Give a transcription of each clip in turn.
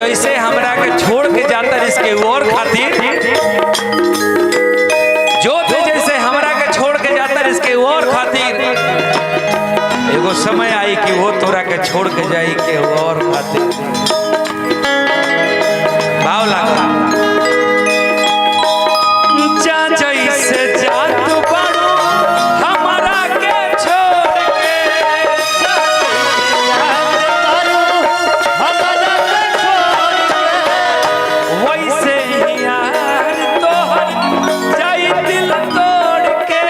ऐसे हमरा के छोड़ के जाता इसके और खातिर जो थे जैसे हमरा के छोड़ के जाता इसके और खातिर एगो समय आई कि वो तोरा के छोड़ के जाई के और खातिर भाव लगा जा जैसे जात बाड़ू हमरा के छोड़ के वैसे ही यार तोहर जाई दिल तोड़ के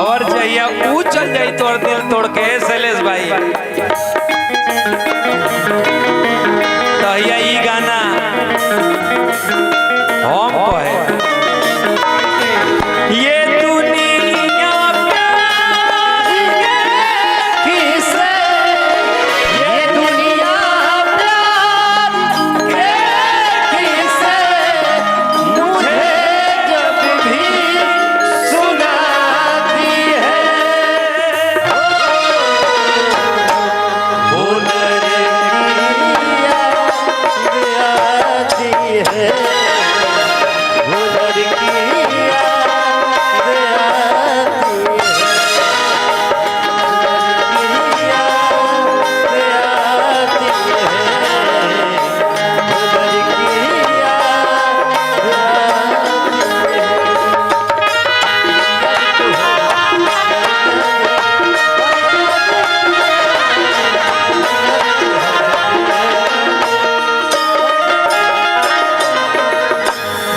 और जइया ऊ चल जाई तोड़ दिल तोड़ के शैलेश भाई तहिया ई गाना हम कहे ये दुनिया प्यार के किसे ये दुनिया प्यार के किसे मुझे जब भी सुनाती है वो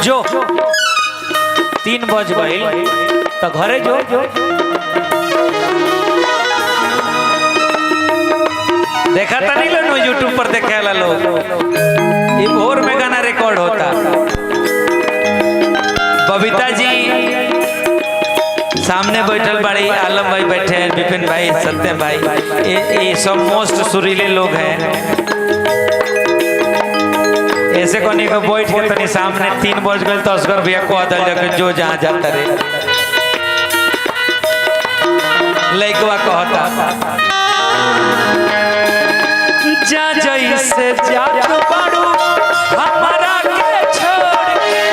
जो 3 बज गई तो घरे जो देखा था नहीं लो यूट्यूब पर देखे ला लोग ये भोर में गाना रिकॉर्ड होता बबीता जी सामने बैठल बड़ी आलम भाई बैठे हैं विपिन भाई सत्यम भाई ये सब मोस्ट सुरीले लोग हैं ऐसे कोनी को बैठ के तनी सामने 3 बज गए तो असगर भैया को आदल जाके जो जहाँ जाता रे लइकवा कहता जा जैसे जात बाड़ू हमारा के छोड़ के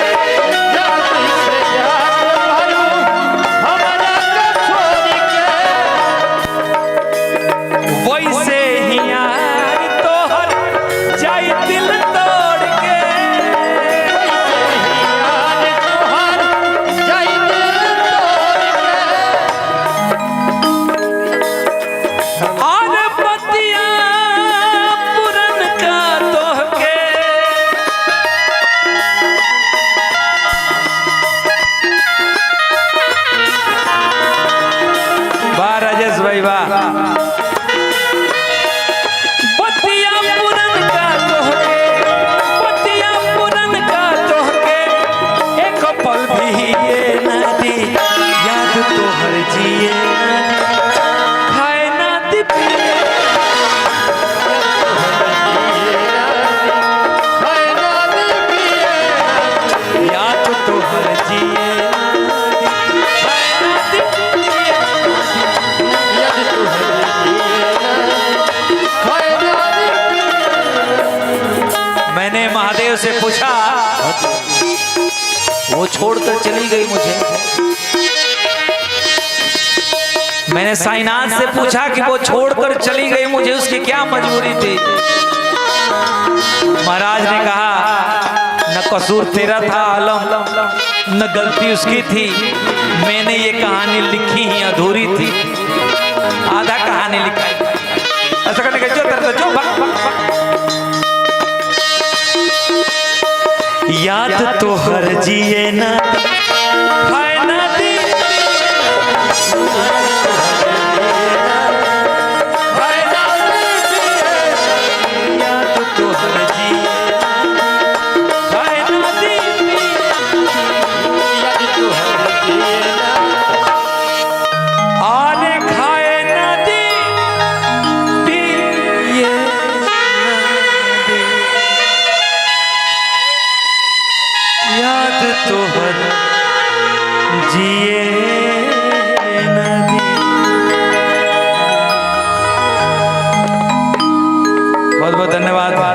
जा जैसे जात बाड़ू हमारा के छोड़ के वैसे ही यार तोहर जाई दिल तोड़ के राजेश भाई वाह बतिया पुरन का तोहके बतिया पुरन का तोहके एक पल भी ये ना दी याद तोहर जिए खाए ना दी याद तोहर जिए मैंने महादेव से पूछा वो छोड़कर चली गई मुझे मैंने साईनाथ से पूछा कि वो छोड़कर चली गई मुझे उसकी क्या मजबूरी थी महाराज ने कहा न कसूर तेरा था आलम न गलती उसकी थी मैंने ये कहानी लिखी ही अधूरी थी आधा कहानी लिखा ऐसा करने के जो याद तो हर जिए ना खाए ना दी याद तो हर जिए खाए ना दी आने खाए ना दी पिए याद तो हर बहुत धन्यवाद।